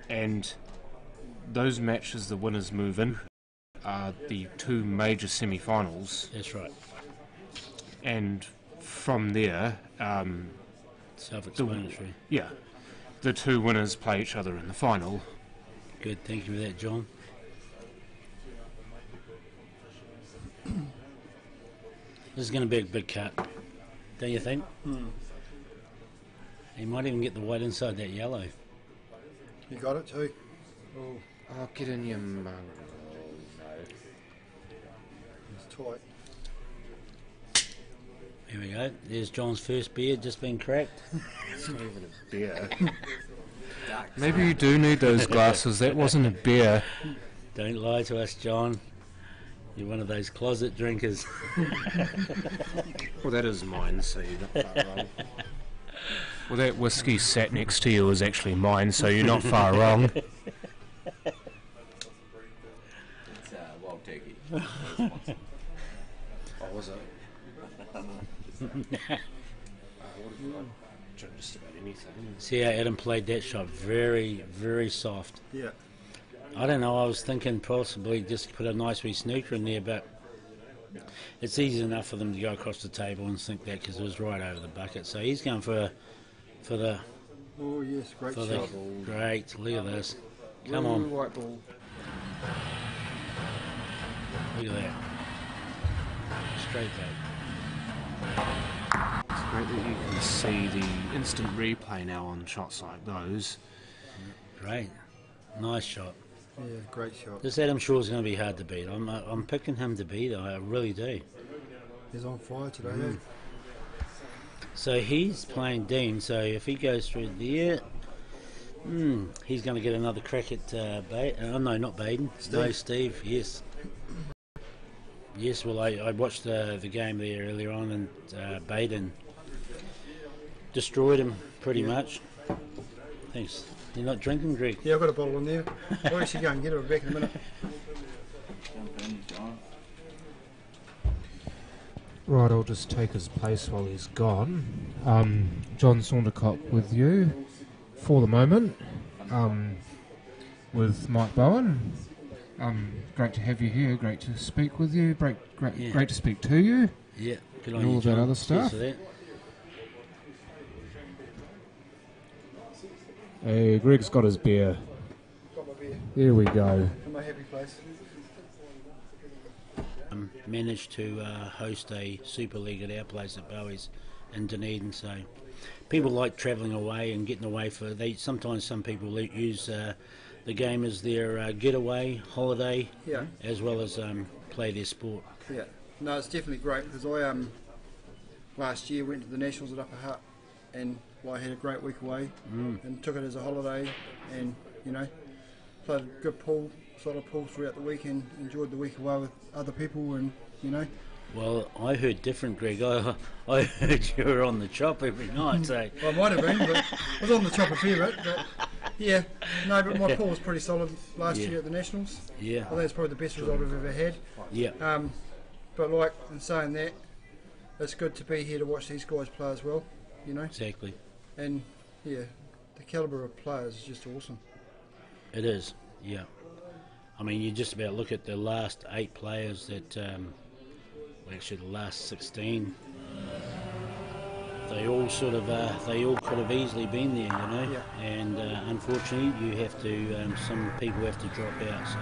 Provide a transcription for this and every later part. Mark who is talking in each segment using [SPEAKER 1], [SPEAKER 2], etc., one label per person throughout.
[SPEAKER 1] and those matches the winners move in are the two major semi-finals.
[SPEAKER 2] That's right.
[SPEAKER 1] And from there,
[SPEAKER 2] Self-explanatory.
[SPEAKER 1] the two winners play each other in the final.
[SPEAKER 2] Good, thank you for that, John. This is going to be a big cut, don't you think? He might even get the white inside that yellow.
[SPEAKER 3] You got it too.
[SPEAKER 1] Oh, get in your mug. No.
[SPEAKER 3] It's tight.
[SPEAKER 2] Here we go. There's John's first beer, just been cracked.
[SPEAKER 1] It's not even a beer. Maybe you do need those glasses. That wasn't a beer.
[SPEAKER 2] Don't lie to us, John. You're one of those closet drinkers.
[SPEAKER 1] Well, that is mine, so you're not far wrong. Well, that whiskey sat next to you is actually mine, so you're not far wrong.
[SPEAKER 4] It's wild turkey.
[SPEAKER 1] Oh, was it? Just about anything.
[SPEAKER 2] See how Adam played that shot? Very, very soft.
[SPEAKER 3] Yeah.
[SPEAKER 2] I don't know, I was thinking possibly just put a nice wee snooker in there, but it's easy enough for them to go across the table and sink that because it was right over the bucket. So he's going for the...
[SPEAKER 3] Oh, yes, great
[SPEAKER 2] for
[SPEAKER 3] shot.
[SPEAKER 2] Great, look at this. Come on.
[SPEAKER 1] White ball.
[SPEAKER 2] Look at that. Straight back.
[SPEAKER 1] It's great that you can see the instant replay now on shots like those.
[SPEAKER 2] Great. Nice shot.
[SPEAKER 3] Yeah, great shot.
[SPEAKER 2] This Adam Shaw's going to be hard to beat. I'm picking him to beat, I really do.
[SPEAKER 3] He's on fire today, eh?
[SPEAKER 2] So he's playing Dean, so if he goes through there, he's going to get another crack at Baden. Oh, no, not Baden.
[SPEAKER 3] Steve.
[SPEAKER 2] No, Steve, yes. Yes, well, I watched the game there earlier on, and Baden destroyed him pretty much. Thanks. You're not drinking, Greg?
[SPEAKER 3] Yeah, I've got a bottle in there. Where is she going? Get her back in a minute.
[SPEAKER 4] Jump in, John.
[SPEAKER 1] Right, I'll just take his place while he's gone. John Saundercock with you for the moment, with Mike Bowen. Great to have you here, great to speak with you, great to speak to you.
[SPEAKER 2] Yeah, good on
[SPEAKER 1] And
[SPEAKER 2] you,
[SPEAKER 1] all
[SPEAKER 2] John.
[SPEAKER 1] that other stuff.
[SPEAKER 2] Cheers for that.
[SPEAKER 1] Hey, Greg's got his beer.
[SPEAKER 3] Got my beer.
[SPEAKER 1] Here we go.
[SPEAKER 3] In my happy place.
[SPEAKER 2] Managed to host a Super League at our place at Bowie's in Dunedin, so people like travelling away and getting away sometimes some people use the game as their getaway holiday,
[SPEAKER 3] Yeah.
[SPEAKER 2] as well as play their sport.
[SPEAKER 3] Yeah. No, it's definitely great because I last year went to the Nationals at Upper Hutt and I had a great week away and took it as a holiday and, played a good pool, solid pool throughout the week and enjoyed the week away with other people and,
[SPEAKER 2] Well, I heard different, Greg. I heard you were on the chop every night, so...
[SPEAKER 3] Well, I might have been, but I was on the top a fair bit, but yeah. No, but my pool was pretty solid last year at the Nationals.
[SPEAKER 2] Yeah.
[SPEAKER 3] I think it's probably the best result I've ever had.
[SPEAKER 2] Yeah.
[SPEAKER 3] But like, in saying that, it's good to be here to watch these guys play as well,
[SPEAKER 2] Exactly.
[SPEAKER 3] And yeah, the calibre of players is just awesome.
[SPEAKER 2] It is, yeah. I mean, you just about look at the last 8 players that, actually the last 16, they all could have easily been there,
[SPEAKER 3] Yeah.
[SPEAKER 2] And unfortunately, you have to, some people have to drop out. So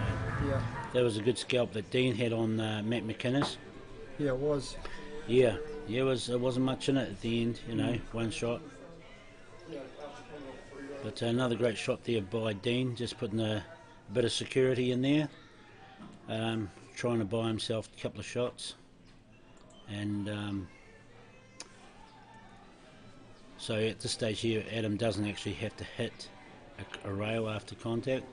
[SPEAKER 3] Yeah,
[SPEAKER 2] that was a good scalp that Dean had on Matt McInnes.
[SPEAKER 3] yeah, it was.
[SPEAKER 2] Yeah, it wasn't much in it at the end, one shot. But another great shot there by Dean, just putting a bit of security in there, trying to buy himself a couple of shots. And so at this stage here, Adam doesn't actually have to hit a rail after contact,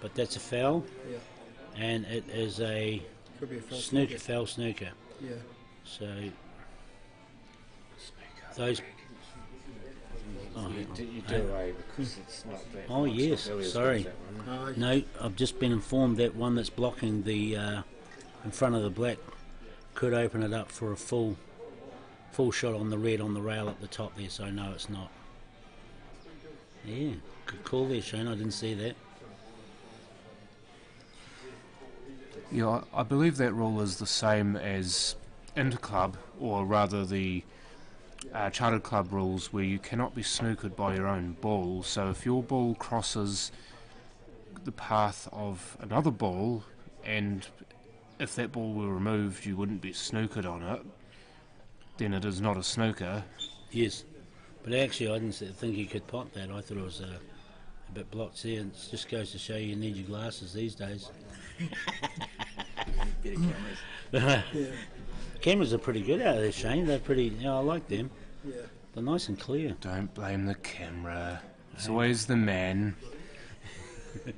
[SPEAKER 2] but that's a foul,
[SPEAKER 3] Yeah,
[SPEAKER 2] and it is a
[SPEAKER 3] could be a false
[SPEAKER 2] snooker, foul snooker.
[SPEAKER 3] Yeah,
[SPEAKER 2] So those. Oh,
[SPEAKER 1] You do away because it's not that.
[SPEAKER 2] Oh,
[SPEAKER 1] much.
[SPEAKER 2] yes,
[SPEAKER 1] Not really as
[SPEAKER 2] sorry.
[SPEAKER 1] good as that one.
[SPEAKER 2] No, I've just been informed that one that's blocking the in front of the black could open it up for a full shot on the red on the rail at the top there. So no, it's not. Yeah, good call there, Shane. I didn't see that.
[SPEAKER 1] Yeah, I believe that rule is the same as interclub, or rather the chartered club rules, where you cannot be snookered by your own ball. So if your ball crosses the path of another ball, and if that ball were removed, you wouldn't be snookered on it, then it is not a snooker.
[SPEAKER 2] Yes, but actually I didn't think you could pot that. I thought it was a bit blocked there. It just goes to show you need your glasses these days.
[SPEAKER 4] Bit of cameras.
[SPEAKER 3] Yeah,
[SPEAKER 2] Cameras are pretty good out of there, Shane. They're pretty. I like them.
[SPEAKER 3] yeah.
[SPEAKER 2] They're nice and clear.
[SPEAKER 1] Don't blame the camera. It's always the man.
[SPEAKER 3] I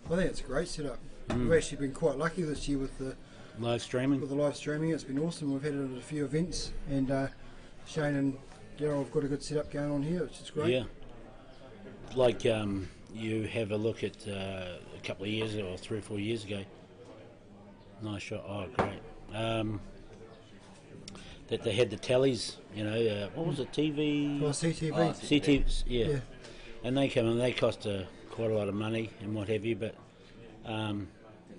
[SPEAKER 3] think it's a great setup. We've actually been quite lucky this year with the
[SPEAKER 2] Live streaming.
[SPEAKER 3] live streaming. It's been awesome. We've had it at a few events, and Shane and Daryl have got a good setup going on here, which is great.
[SPEAKER 2] Yeah. Like you have a look at a couple of years ago, or 3 or 4 years ago. Nice shot. Oh, great. That they had the tallies, what was it, TV?
[SPEAKER 3] Oh, CTV.
[SPEAKER 4] Oh,
[SPEAKER 2] CT, yeah.
[SPEAKER 3] Yeah.
[SPEAKER 2] And they come and they cost quite a lot of money and what have you, but
[SPEAKER 4] Didn't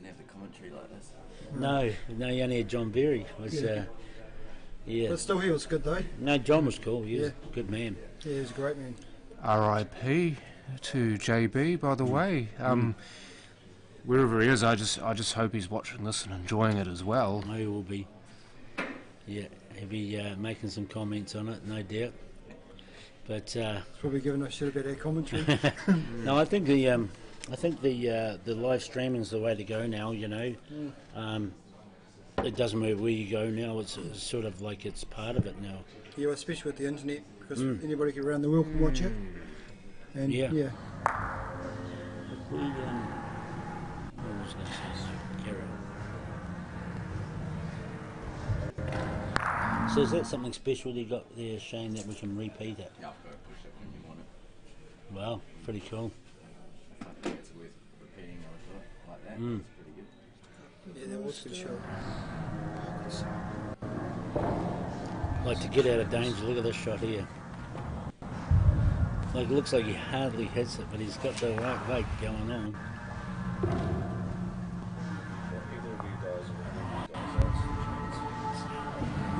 [SPEAKER 4] have the commentary like this.
[SPEAKER 2] no, you only had John Berry. Yeah.
[SPEAKER 3] But still, he was good though.
[SPEAKER 2] No, John was cool. He was
[SPEAKER 3] Yeah.
[SPEAKER 2] a good man.
[SPEAKER 3] Yeah, he was a great man.
[SPEAKER 1] R.I.P. to JB, by the way. Wherever he is, I just hope he's watching this and enjoying it as well.
[SPEAKER 2] He will be. Yeah, he'll be making some comments on it, no doubt. But
[SPEAKER 3] He's probably giving us shit about our commentary.
[SPEAKER 2] no, I think the live streaming's the way to go now. It doesn't matter where you go now. It's sort of like it's part of it now.
[SPEAKER 3] Yeah, especially with the internet, because anybody around the world can watch it. And
[SPEAKER 2] Yeah.
[SPEAKER 3] yeah.
[SPEAKER 2] What was I going to say? No, carry on. So is that something special you got there, Shane, that we can repeat it?
[SPEAKER 4] Yeah, I've got to push it when you want it.
[SPEAKER 2] Wow, pretty cool.
[SPEAKER 4] I think it's worth repeating like that. It's pretty good.
[SPEAKER 3] Yeah, that was a good show.
[SPEAKER 2] Like to get out of danger, look at this shot here. Like it looks like he hardly hits it, but he's got the right weight going on.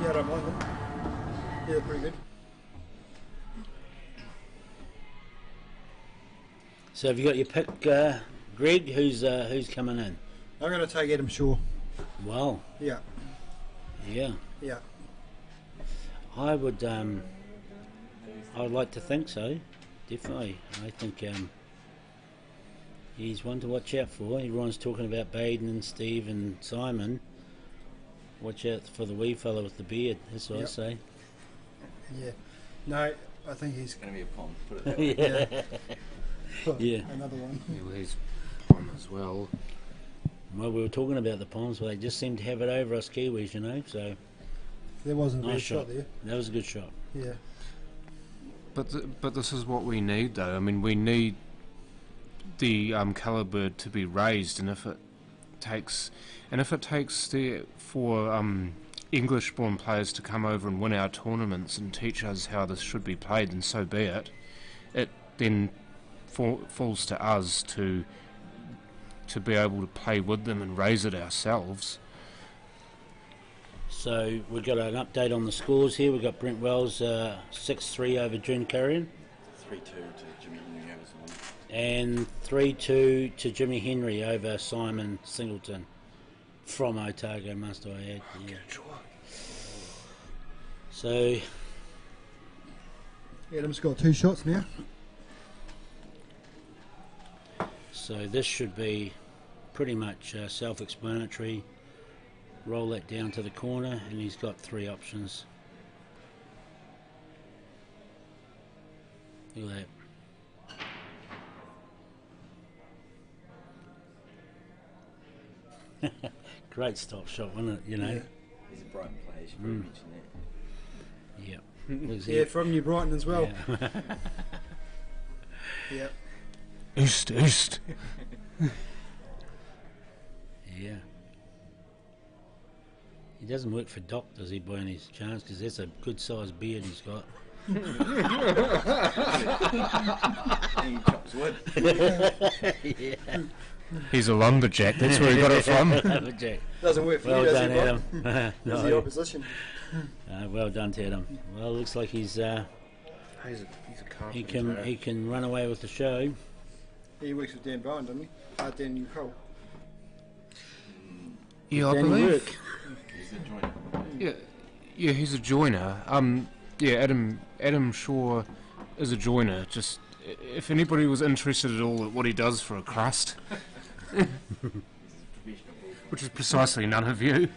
[SPEAKER 3] Yeah, I don't mind them. Yeah, they're pretty good.
[SPEAKER 2] So have you got your pick, Greg? Who's coming in?
[SPEAKER 3] I'm going to take Adam Shaw.
[SPEAKER 2] Wow,
[SPEAKER 3] Yeah,
[SPEAKER 2] yeah.
[SPEAKER 3] yeah.
[SPEAKER 2] I would like to think so. Definitely. I think he's one to watch out for. Everyone's talking about Baden and Steve and Simon. Watch out for the wee fella with the beard. That's what I
[SPEAKER 3] Yep.
[SPEAKER 2] say.
[SPEAKER 3] Yeah. No, I think he's
[SPEAKER 4] It's going to be a pond, put it that way.
[SPEAKER 2] Yeah. Yeah.
[SPEAKER 3] another one.
[SPEAKER 1] Yeah, well, he's on as well.
[SPEAKER 2] Well, we were talking about the Palms, but they just seem to have it over us Kiwis, So
[SPEAKER 3] There wasn't a bad
[SPEAKER 2] nice
[SPEAKER 3] shot
[SPEAKER 2] shot
[SPEAKER 3] there.
[SPEAKER 2] That was a good shot.
[SPEAKER 3] Yeah.
[SPEAKER 1] But this is what we need, though. I mean, we need the colour bird to be raised, and if it takes for English-born players to come over and win our tournaments and teach us how this should be played, then so be it. It then falls to us to be able to play with them and raise it ourselves.
[SPEAKER 2] So we've got an update on the scores here. We've got Brent Wells 6-3 over June Currian
[SPEAKER 4] 3-2 to Jimmy Newhouse.
[SPEAKER 2] and 3-2 to Jimmy Henry over Simon Singleton from Otago, must I add. Yeah. So
[SPEAKER 3] Adam's got 2 shots now.
[SPEAKER 2] So this should be pretty much self-explanatory. Roll that down to the corner and he's got 3 options. Look at that. Great stop shot, wasn't it?
[SPEAKER 3] Yeah.
[SPEAKER 4] He's a Brighton player, you should probably mention that.
[SPEAKER 2] Yep. Looks
[SPEAKER 3] Yeah, from New Brighton as well.
[SPEAKER 2] Yeah.
[SPEAKER 3] Yeah.
[SPEAKER 1] East.
[SPEAKER 2] Yeah. He doesn't work for Doc, does he, by any chance? Because that's a good sized beard he's got.
[SPEAKER 4] And he chops wood.
[SPEAKER 2] Yeah.
[SPEAKER 1] He's a lumberjack. That's where he got it from.
[SPEAKER 2] Lumberjack.
[SPEAKER 3] Doesn't work for
[SPEAKER 2] Well
[SPEAKER 3] you,
[SPEAKER 2] done,
[SPEAKER 3] does it,
[SPEAKER 2] Adam.
[SPEAKER 3] Bob? That's the
[SPEAKER 2] No.
[SPEAKER 3] opposition.
[SPEAKER 2] Well done to Adam. Well, looks like he's
[SPEAKER 1] He's a
[SPEAKER 2] he
[SPEAKER 1] carpenter.
[SPEAKER 2] can run away with the show.
[SPEAKER 3] He works with Dan Bowen, doesn't he? Dan Cole.
[SPEAKER 1] Yeah, I
[SPEAKER 2] Danny
[SPEAKER 1] believe.
[SPEAKER 2] Work.
[SPEAKER 4] He's the joiner.
[SPEAKER 1] Yeah, he's a joiner. Yeah, Adam Shaw is a joiner. Just if anybody was interested at all at what he does for a crust, which is precisely none of you.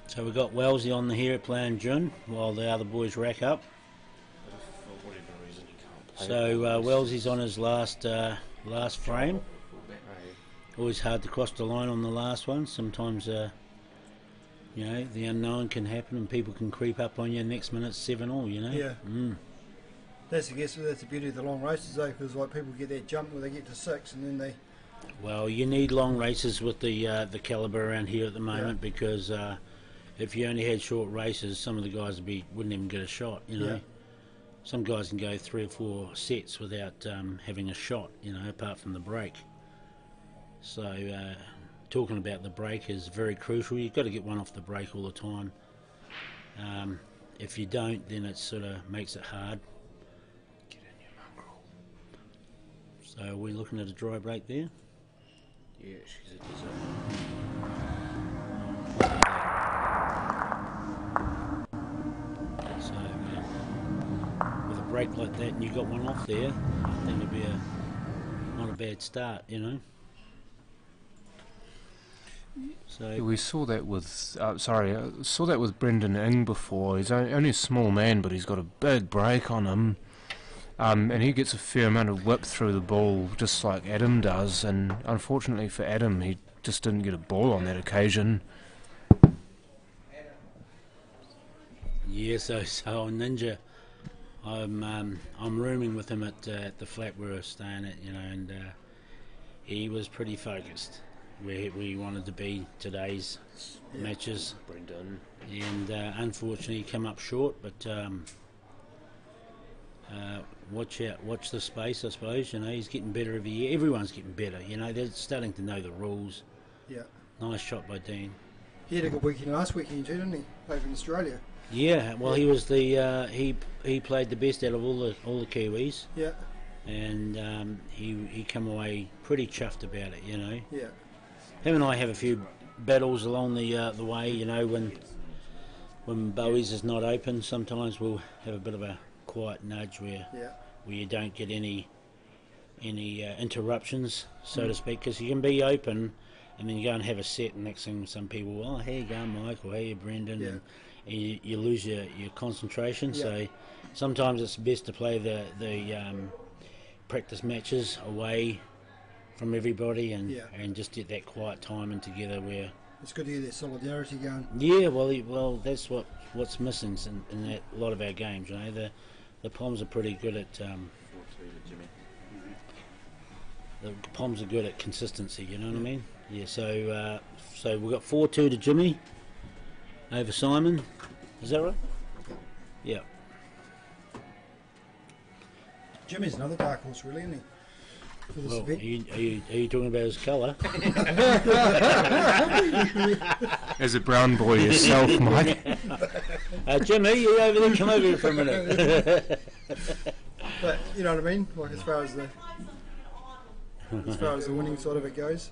[SPEAKER 2] So we've got Wellesley on the here playing June while the other boys rack up. So Wellesley's on his last frame. Always hard to cross the line on the last one. Sometimes, the unknown can happen and people can creep up on you next minute 7-all,
[SPEAKER 3] Yeah.
[SPEAKER 2] Mm.
[SPEAKER 3] That's the beauty of the long races, though, because like people get that jump where they get to 6 and then they.
[SPEAKER 2] Well, you need long races with the calibre around here at the moment because if you only had short races, some of the guys wouldn't even get a shot,
[SPEAKER 3] Yeah.
[SPEAKER 2] Some guys can go 3 or 4 sets without having a shot, apart from the break. So talking about the break is very crucial. You've got to get one off the break all the time. If you don't, then it sort of makes it hard.
[SPEAKER 1] Get in your mongrel.
[SPEAKER 2] So we're looking at a dry break there.
[SPEAKER 1] Yeah, she's a
[SPEAKER 2] So with a break like that and you got one off there, I think it'd be not a bad start, So
[SPEAKER 1] Yeah, we saw that with saw that with Brendan Ing before. He's only a small man, but he's got a big break on him, and he gets a fair amount of whip through the ball, just like Adam does. And unfortunately for Adam, he just didn't get a ball on that occasion.
[SPEAKER 2] yeah, so on Ninja, I'm rooming with him at the flat we were staying at, and he was pretty focused where we wanted to be today's matches,
[SPEAKER 1] Brendan.
[SPEAKER 2] and unfortunately he came up short. But watch the space, I suppose. He's getting better every year. Everyone's getting better. They're starting to know the rules.
[SPEAKER 3] Yeah.
[SPEAKER 2] Nice shot by Dean.
[SPEAKER 3] He had a good weekend last weekend too, didn't he? Over in Australia.
[SPEAKER 2] Yeah, well, he was the he played the best out of all the Kiwis,
[SPEAKER 3] Yeah.
[SPEAKER 2] and he come away pretty chuffed about it.
[SPEAKER 3] Yeah.
[SPEAKER 2] Him and I have a few battles along the way. When Bowie's is not open, sometimes we'll have a bit of a quiet nudge where you don't get any interruptions, so to speak, because you can be open and then you go and have a set, and next thing some people, oh, how you going, Mike, or how you, Brendan, and you lose your concentration. So sometimes it's best to play the practice matches away from everybody and just get that quiet time in together where
[SPEAKER 3] It's good to get that solidarity going.
[SPEAKER 2] yeah, well that's what's missing in a lot of our games. The Poms are pretty good at
[SPEAKER 4] 4-2 to Jimmy.
[SPEAKER 2] the Poms are good at consistency. You know what I mean? Yeah. So we've got 4-2 to Jimmy over Simon. Is that right? Yeah.
[SPEAKER 3] Jimmy's another dark horse, really, isn't he? For this
[SPEAKER 2] Well,
[SPEAKER 3] event.
[SPEAKER 2] are you talking about his colour?
[SPEAKER 1] As a brown boy yourself, Mike.
[SPEAKER 2] Jimmy, you over there? Come over here for a minute.
[SPEAKER 3] But you know what I mean? Like as far as the winning side of it goes.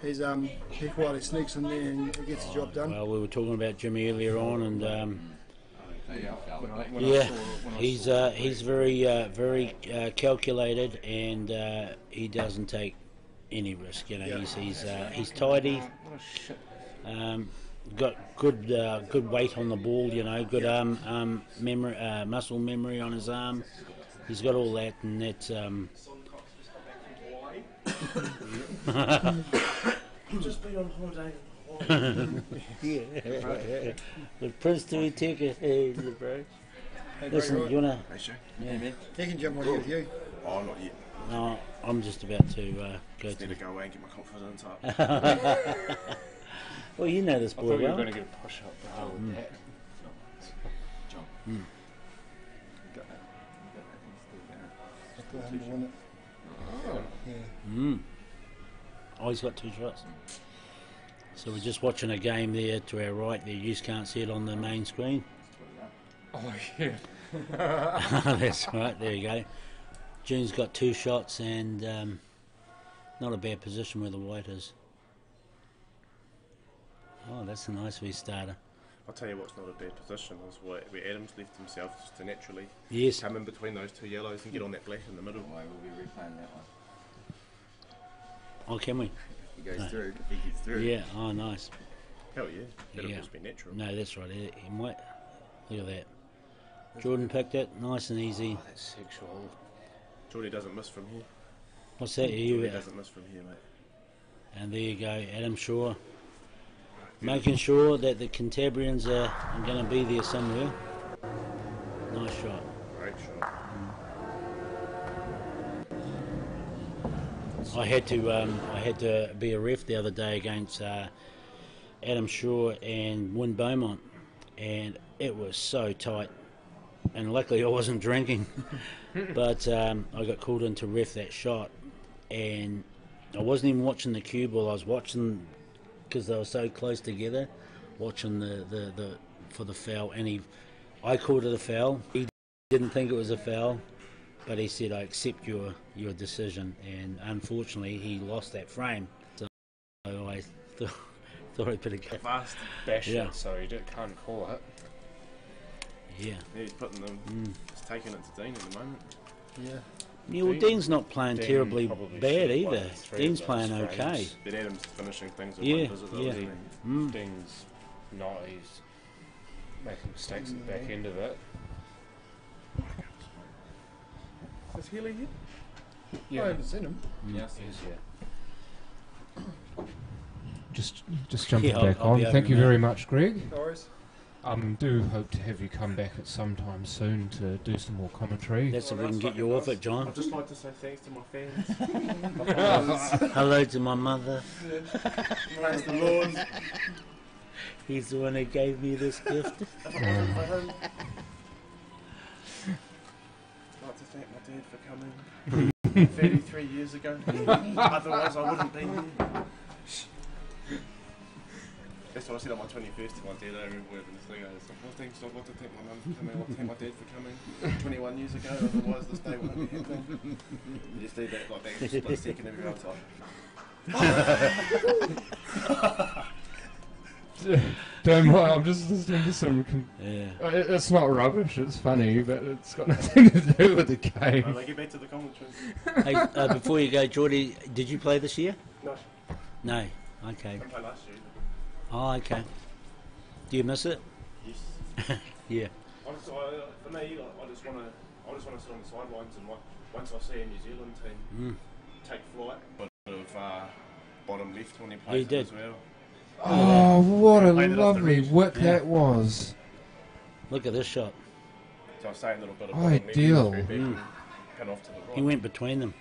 [SPEAKER 3] He's he quietly sneaks in there and he gets the job done.
[SPEAKER 2] Well, we were talking about Jimmy earlier on, and
[SPEAKER 4] When
[SPEAKER 2] he's very calculated, and he doesn't take any risk. He's tidy. Got good weight on the ball. Good arm memory, muscle memory on his arm. He's got all that, and that's.
[SPEAKER 5] Just been on holiday.
[SPEAKER 2] Yeah. The Prince to be ticket. Hey, bro.
[SPEAKER 3] Hey,
[SPEAKER 2] Listen,
[SPEAKER 3] Greg,
[SPEAKER 2] you wanna?
[SPEAKER 4] Hey, sure.
[SPEAKER 2] Yeah.
[SPEAKER 3] he can jump on here with you.
[SPEAKER 4] Oh, not yet.
[SPEAKER 2] No, I'm just about to go
[SPEAKER 4] Just
[SPEAKER 2] to.
[SPEAKER 4] need to go away and get my confidence up.
[SPEAKER 2] Well, you know this
[SPEAKER 1] I
[SPEAKER 2] boy
[SPEAKER 1] thought you were
[SPEAKER 2] well.
[SPEAKER 1] going to get a push up.
[SPEAKER 4] Got that. He's still going.
[SPEAKER 3] Still haven't won it.
[SPEAKER 4] Oh.
[SPEAKER 3] Yeah.
[SPEAKER 2] Oh, he's got 2 shots. So we're just watching a game there to our right there. You just can't see it on the main screen.
[SPEAKER 1] Oh yeah.
[SPEAKER 2] That's right, there you go. June's got 2 shots and not a bad position where the white is. Oh, that's a nice wee starter.
[SPEAKER 6] I'll tell you what's not a bad position is where Adams left himself just to naturally
[SPEAKER 2] Yes.
[SPEAKER 6] come in between those 2 yellows and get on that black in the middle.
[SPEAKER 4] Why will we replaying that one?
[SPEAKER 2] Oh, can we?
[SPEAKER 4] He goes
[SPEAKER 2] No.
[SPEAKER 4] through. If he gets through.
[SPEAKER 2] Yeah, oh, nice.
[SPEAKER 6] Hell yeah, that'll
[SPEAKER 2] Yeah.
[SPEAKER 6] just be natural.
[SPEAKER 2] No, that's right. He might. Look at that. Jordan picked it, nice and easy.
[SPEAKER 1] Oh, that's sexual.
[SPEAKER 6] Geordie doesn't miss from here.
[SPEAKER 2] What's that?
[SPEAKER 6] Geordie
[SPEAKER 2] You,
[SPEAKER 6] doesn't miss from here, mate.
[SPEAKER 2] and there you go, Adam Shaw. Making sure that the Cantabrians are going to be there somewhere. Nice shot.
[SPEAKER 6] Great shot.
[SPEAKER 2] I had to be a ref the other day against Adam Shaw and Wynne Beaumont, and it was so tight. And luckily I wasn't drinking, but I got called in to ref that shot, and I wasn't even watching the cue ball. I was watching because they were so close together, watching the for the foul, and I called it a foul. He didn't think it was a foul, but he said, I accept your decision, and unfortunately he lost that frame. So I thought I'd better go.
[SPEAKER 1] Fast bash
[SPEAKER 2] Yeah.
[SPEAKER 1] it, so you can't call it.
[SPEAKER 2] Yeah.
[SPEAKER 6] Yeah, he's putting them, he's taking it to Dean at the moment.
[SPEAKER 3] Yeah.
[SPEAKER 2] Yeah, well,
[SPEAKER 1] Dean-
[SPEAKER 2] Dean's not playing
[SPEAKER 1] Dean
[SPEAKER 2] terribly
[SPEAKER 1] probably
[SPEAKER 2] bad
[SPEAKER 1] should've won
[SPEAKER 2] either.
[SPEAKER 1] 3
[SPEAKER 2] Dean's
[SPEAKER 1] of
[SPEAKER 2] playing
[SPEAKER 1] those
[SPEAKER 2] okay.
[SPEAKER 1] frames.
[SPEAKER 6] But Adams finishing things with
[SPEAKER 2] Yeah,
[SPEAKER 6] one visit though,
[SPEAKER 2] yeah.
[SPEAKER 6] isn't he?
[SPEAKER 1] Dean's not. He's making mistakes at the back end of it.
[SPEAKER 6] Is Healy here?
[SPEAKER 3] I haven't seen him.
[SPEAKER 4] Yes.
[SPEAKER 1] He's here.
[SPEAKER 7] Just jumping
[SPEAKER 2] Yeah,
[SPEAKER 7] back
[SPEAKER 2] I'll
[SPEAKER 7] on.
[SPEAKER 2] be
[SPEAKER 7] Thank
[SPEAKER 2] over
[SPEAKER 7] you
[SPEAKER 2] now.
[SPEAKER 7] very much, Greg.
[SPEAKER 3] No worries.
[SPEAKER 7] Do hope to have you come back at some time soon to do some more commentary.
[SPEAKER 2] That's if we can get you off it, John.
[SPEAKER 6] I'd just like to say thanks to my fans.
[SPEAKER 2] Hello to my mother.
[SPEAKER 6] Praise the Lord.
[SPEAKER 2] He's the one who gave me this gift.
[SPEAKER 6] I'd like to thank my dad for coming 33 years ago. Otherwise I wouldn't be here. That's what I said on my 21st to my dad. I remember when this thing. I was like, well, thanks. I'd like to thank my mum for coming. I'd like to thank my dad for coming 21 years ago. Otherwise this day wouldn't be happening. You just leave that like that split second every other time.
[SPEAKER 7] Don't worry, I'm just listening to some.
[SPEAKER 2] Yeah.
[SPEAKER 7] It's not rubbish. It's funny, but it's got nothing to do with the game.
[SPEAKER 6] Right, get back to the commentaries.
[SPEAKER 2] Hey, before you go, Geordie, did you play this year?
[SPEAKER 6] No,
[SPEAKER 2] No. Okay.
[SPEAKER 6] I didn't play last year.
[SPEAKER 2] Oh, okay. Do you miss it?
[SPEAKER 6] Yes.
[SPEAKER 2] Yeah.
[SPEAKER 6] For me, I just want to sit on the sidelines and once I see a New Zealand team take flight, a bit of bottom left when he plays
[SPEAKER 2] he did.
[SPEAKER 6] as well.
[SPEAKER 7] Oh, what a
[SPEAKER 6] Played it off the
[SPEAKER 7] lovely
[SPEAKER 6] ridge.
[SPEAKER 7] whip
[SPEAKER 2] Yeah.
[SPEAKER 7] that was.
[SPEAKER 2] Look at this shot.
[SPEAKER 6] So I was saying a little bit of
[SPEAKER 7] Ideal.
[SPEAKER 6] pin off to the right.
[SPEAKER 2] He went between them.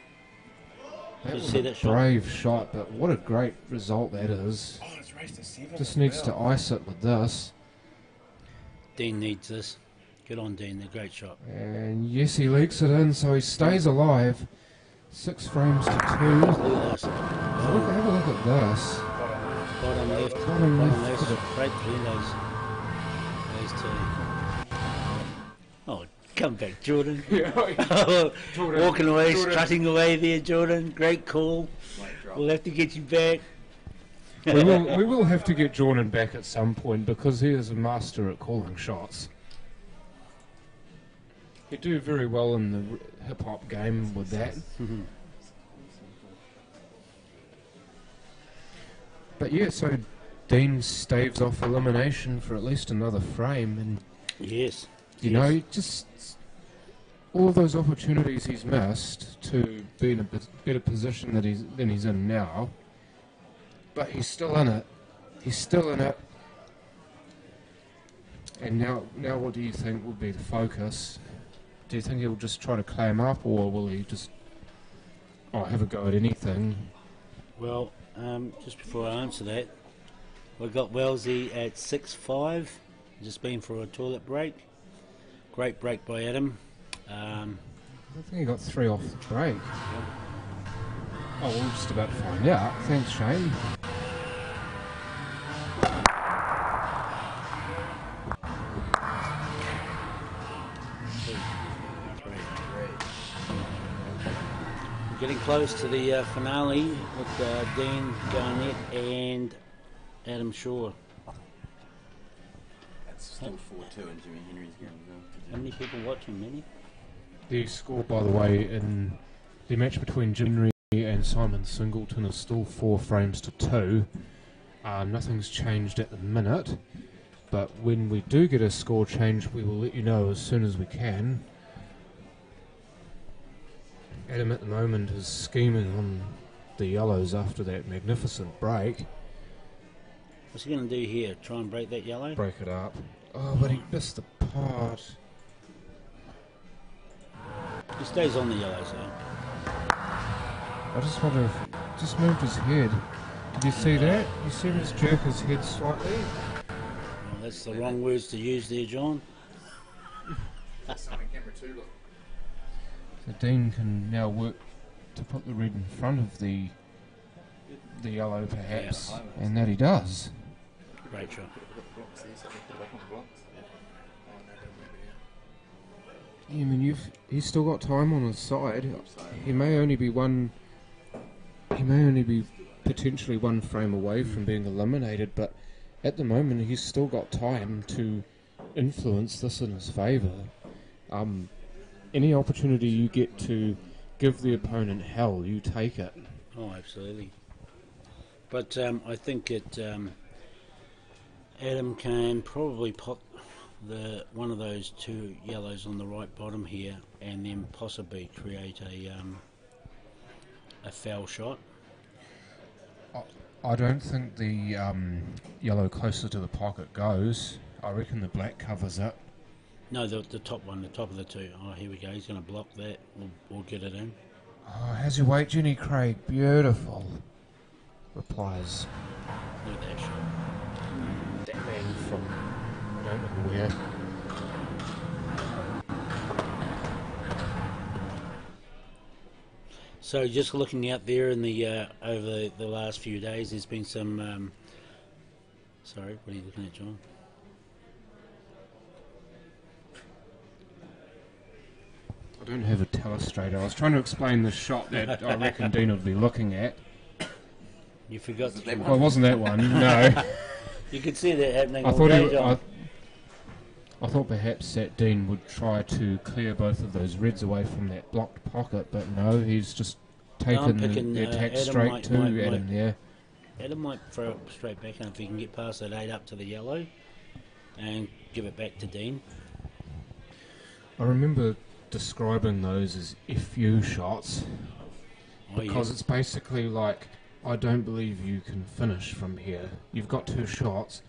[SPEAKER 7] That
[SPEAKER 2] Did you
[SPEAKER 7] was
[SPEAKER 2] see
[SPEAKER 7] a
[SPEAKER 2] that shot?
[SPEAKER 7] brave shot, but what a great result that is.
[SPEAKER 6] Oh, it's raced to 7.
[SPEAKER 7] Just
[SPEAKER 6] as
[SPEAKER 7] needs to
[SPEAKER 6] well.
[SPEAKER 7] ice it with this.
[SPEAKER 2] Dean needs this. Good on Dean, a great shot.
[SPEAKER 7] And yes, he leaks it in, so he stays alive. 6 frames to 2.
[SPEAKER 2] Look at this.
[SPEAKER 7] Have a look at this.
[SPEAKER 2] Bottom left.
[SPEAKER 7] Bottom
[SPEAKER 2] Bottom
[SPEAKER 7] left.
[SPEAKER 2] left. Right between those two. Oh, come back, Jordan. Walking away, strutting away there, Jordan. Great call. We'll have to get you back.
[SPEAKER 7] we will have to get Jordan back at some point because he is a master at calling shots. He'd do very well in the hip-hop game with that. But yeah, so Dean staves off elimination for at least another frame, and
[SPEAKER 2] Yes.
[SPEAKER 7] you know, just all of those opportunities he's missed to be in a better position than he's in now. But he's still in it. He's still in it. And now what do you think will be the focus? Do you think he'll just try to clam up, or will he just have a go at anything?
[SPEAKER 2] Well, just before I answer that, we've got Wellesley at 6-5. Just been for a toilet break. Great break by Adam.
[SPEAKER 7] I think he got 3 off the break. Oh, we're just about to find out. Thanks, Shane.
[SPEAKER 2] We're getting close to the finale with Dean Garnett and Adam Shaw.
[SPEAKER 4] That's still 4-2 and Jimmy Henry's game as well.
[SPEAKER 2] How many people watching? Many?
[SPEAKER 7] The score, by the way, in the match between Jim and Simon Singleton is still 4 frames to 2. Nothing's changed at the minute, but when we do get a score change, we will let you know as soon as we can. Adam at the moment is scheming on the yellows after that magnificent break.
[SPEAKER 2] What's he going to do here? Try and break that yellow?
[SPEAKER 7] Break it up. Oh, but he missed the pot.
[SPEAKER 2] He stays on the yellows though.
[SPEAKER 7] I just wonder if he just moved his head. Did you see that? You see him just jerk his head slightly?
[SPEAKER 2] Well, that's the wrong words to use there, John.
[SPEAKER 7] So Dean can now work to put the red in front of the yellow perhaps, and that he does.
[SPEAKER 2] Great shot.
[SPEAKER 7] Yeah, I mean, he's still got time on his side. He may only be potentially 1 frame away from being eliminated, but at the moment he's still got time to influence this in his favour. Any opportunity you get to give the opponent hell, you take it.
[SPEAKER 2] Oh, absolutely. But I think that Adam can probably put one of those 2 yellows on the right bottom here, and then possibly create a foul shot.
[SPEAKER 7] I don't think the yellow closer to the pocket goes. I reckon the black covers it.
[SPEAKER 2] No, the top one, the top of the 2. Oh, here we go. He's going to block that. We'll get it in.
[SPEAKER 7] Oh, how's your weight, Jenny Craig? Beautiful. Replies.
[SPEAKER 2] Look at that shot.
[SPEAKER 7] That man from I don't know where.
[SPEAKER 2] So just looking out there in the over the last few days, there's been some. Sorry, what are you looking at, John?
[SPEAKER 7] I don't have a telestrator. I was trying to explain the shot that I reckon Dean would be looking at.
[SPEAKER 2] You forgot.
[SPEAKER 7] Well, it wasn't that one. No.
[SPEAKER 2] You could see that happening.
[SPEAKER 7] I
[SPEAKER 2] all
[SPEAKER 7] thought
[SPEAKER 2] day,
[SPEAKER 7] he,
[SPEAKER 2] John.
[SPEAKER 7] I thought perhaps that Dean would try to clear both of those reds away from that blocked pocket, but no, he's just taken the attack
[SPEAKER 2] Adam
[SPEAKER 7] straight to Adam there.
[SPEAKER 2] Adam might throw it straight back, and if he can get past that 8 up to the yellow and give it back to Dean.
[SPEAKER 7] I remember describing those as FU shots because it's basically like, I don't believe you can finish from here. You've got 2 shots,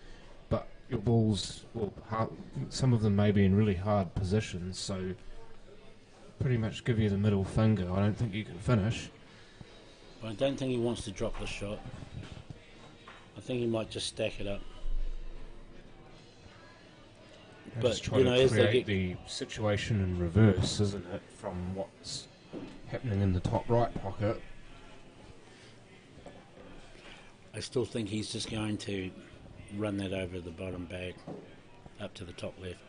[SPEAKER 7] but your balls, some of them may be in really hard positions, so pretty much give you the middle finger. I don't think you can finish.
[SPEAKER 2] I don't think he wants to drop the shot. I think he might just stack it up.
[SPEAKER 7] But just try to create the situation in reverse, isn't it, from what's happening in the top right pocket.
[SPEAKER 2] I still think he's just going to run that over the bottom bag up to the top left.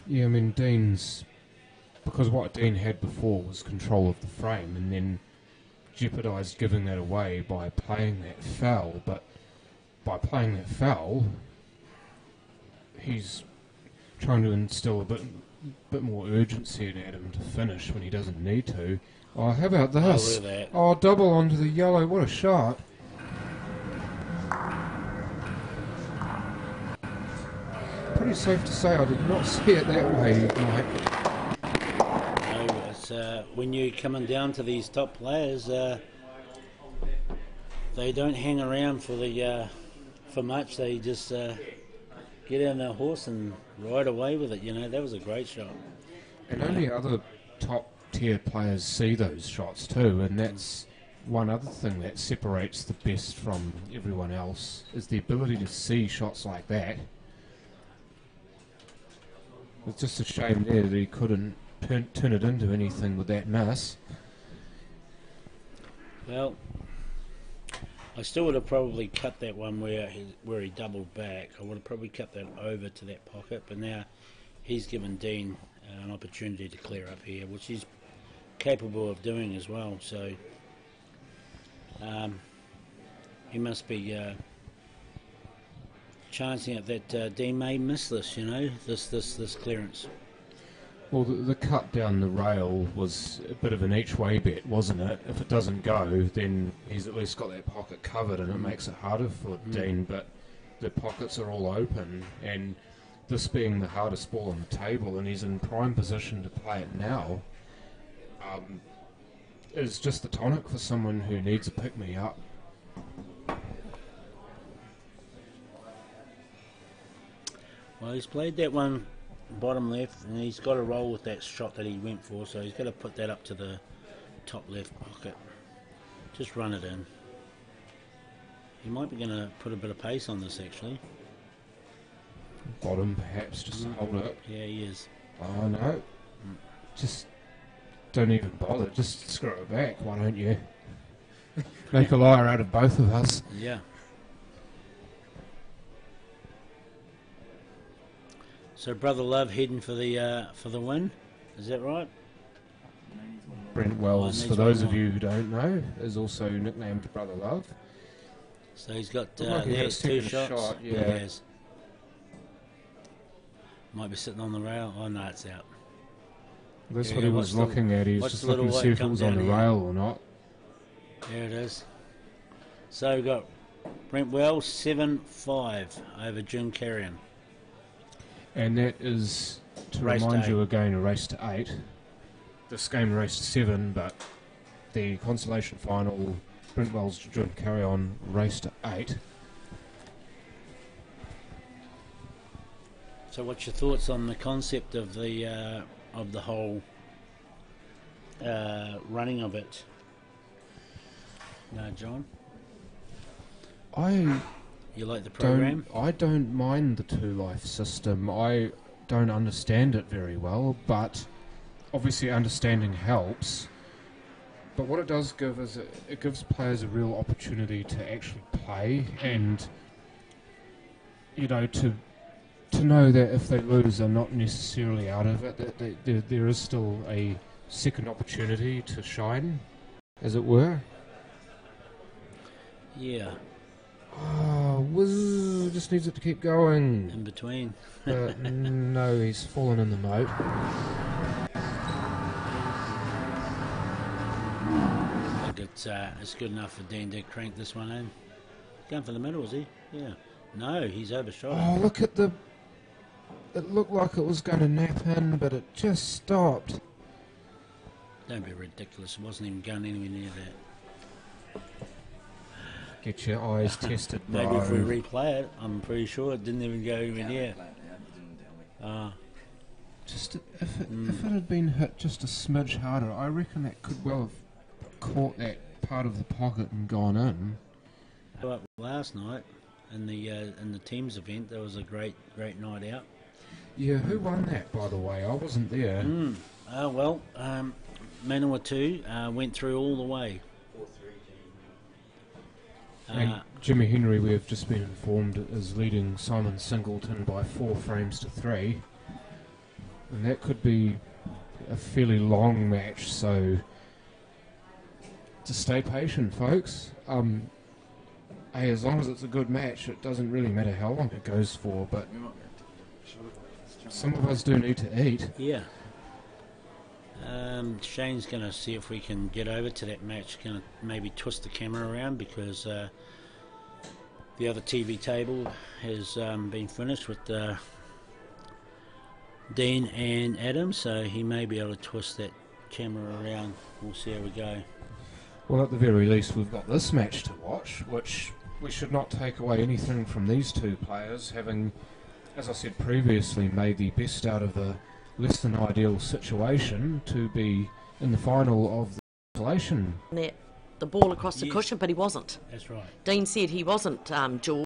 [SPEAKER 7] Yeah, I mean, because what Dean had before was control of the frame, and then jeopardised giving that away by playing that foul, but by playing that foul, he's trying to instill a bit more urgency in Adam to finish when he doesn't need to. Oh, how about this? Oh, double onto the yellow. What a shot. Pretty safe to say I did not see it that way, Mike.
[SPEAKER 2] No, it's, when you're coming down to these top players, they don't hang around for much. They just get on their horse and ride away with it. You know, that was a great shot.
[SPEAKER 7] And only other top tier players see those shots too, and that's one other thing that separates the best from everyone else, is the ability to see shots like that. It's just a shame there that he couldn't turn it into anything with that miss.
[SPEAKER 2] Well, I still would have probably cut that one where he doubled back. I would have probably cut that over to that pocket, but now he's given Dean an opportunity to clear up here, which he's capable of doing as well. So he must be chancing it that Dean may miss this, you know, this clearance.
[SPEAKER 7] Well, the cut down the rail was a bit of an each-way bet, wasn't it? If it doesn't go, then he's at least got that pocket covered, and it makes it harder for Dean, but the pockets are all open, and this being the hardest ball on the table, and he's in prime position to play it now, is just the tonic for someone who needs a pick-me-up.
[SPEAKER 2] Well, he's played that one bottom left, and he's got to roll with that shot that he went for, so he's got to put that up to the top left pocket. Just run it in. He might be going to put a bit of pace on this, actually.
[SPEAKER 7] Bottom, perhaps, just to hold it.
[SPEAKER 2] Yeah, he is.
[SPEAKER 7] Oh, no. Just don't even bother. Just screw it back, why don't you? Make a liar out of both of us.
[SPEAKER 2] Yeah. So Brother Love heading for the win, is that right?
[SPEAKER 7] Brent Wells,
[SPEAKER 2] Oh,
[SPEAKER 7] for those of
[SPEAKER 2] one
[SPEAKER 7] you who don't know, is also nicknamed Brother Love.
[SPEAKER 2] So he's got
[SPEAKER 7] Looked like he had a
[SPEAKER 2] there's two
[SPEAKER 7] second
[SPEAKER 2] shots.
[SPEAKER 7] shot, yeah.
[SPEAKER 2] He has. Might be sitting on the rail. Oh no, it's out.
[SPEAKER 7] That's
[SPEAKER 2] Yeah,
[SPEAKER 7] what he
[SPEAKER 2] watch
[SPEAKER 7] was
[SPEAKER 2] the-
[SPEAKER 7] looking at. He was
[SPEAKER 2] watch
[SPEAKER 7] just
[SPEAKER 2] the little
[SPEAKER 7] looking to see
[SPEAKER 2] white
[SPEAKER 7] if it
[SPEAKER 2] come
[SPEAKER 7] was on the
[SPEAKER 2] down here.
[SPEAKER 7] rail or not.
[SPEAKER 2] There it is. So we've got Brent Wells 7-5 over Jim Carrion.
[SPEAKER 7] And that is, to
[SPEAKER 2] Race to
[SPEAKER 7] remind
[SPEAKER 2] 8.
[SPEAKER 7] you again, a race to 8. This game raced to 7, but the consolation final, Brent Wells Jim Carry On, raced to 8.
[SPEAKER 2] So what's your thoughts on the concept of the whole running of it? No, John?
[SPEAKER 7] I
[SPEAKER 2] You like the program?
[SPEAKER 7] don't mind the two-life system. I don't understand it very well, but obviously understanding helps. But what it does give is it gives players a real opportunity to actually play, and you know, to know that if they lose, they're not necessarily out of it. That there is still a second opportunity to shine, as it were.
[SPEAKER 2] Yeah,
[SPEAKER 7] Oh, just needs it to keep going.
[SPEAKER 2] in between.
[SPEAKER 7] But no, he's fallen in the moat.
[SPEAKER 2] I think it's good enough for Dean to crank this one in. Going for the middle, is he? Yeah. No, he's overshot.
[SPEAKER 7] Oh, look at the... It looked like it was going to nap in, but it just stopped.
[SPEAKER 2] Don't be ridiculous. It wasn't even going anywhere near that.
[SPEAKER 7] Get your eyes tested, bro.
[SPEAKER 2] Maybe if we replay it, I'm pretty sure it didn't even go anywhere near.
[SPEAKER 7] Just if it had been hit just a smidge harder, I reckon that could well have caught that part of the pocket and gone in.
[SPEAKER 2] But last night in the teams event, there was a great night out.
[SPEAKER 7] Yeah, who won that, by the way? I wasn't there.
[SPEAKER 2] Manawatu went through all the way.
[SPEAKER 7] And Jimmy Henry, we have just been informed, is leading Simon Singleton by 4 frames to 3. And that could be a fairly long match, so to stay patient, folks. Hey, as long as it's a good match, it doesn't really matter how long it goes for, but some of us do need to eat.
[SPEAKER 2] Yeah. Shane's going to see if we can get over to that match. Going to maybe twist the camera around because the other TV table has been finished with Dean and Adam, so he may be able to twist that camera around. We'll see how we go.
[SPEAKER 7] Well, at the very least, we've got this match to watch, which we should not take away anything from these two players, having, as I said previously, made the best out of a less than ideal situation to be in the final of the consolation.
[SPEAKER 8] The ball across the
[SPEAKER 2] Yes.
[SPEAKER 8] cushion, but he wasn't.
[SPEAKER 2] That's right.
[SPEAKER 8] Dean said he wasn't, George.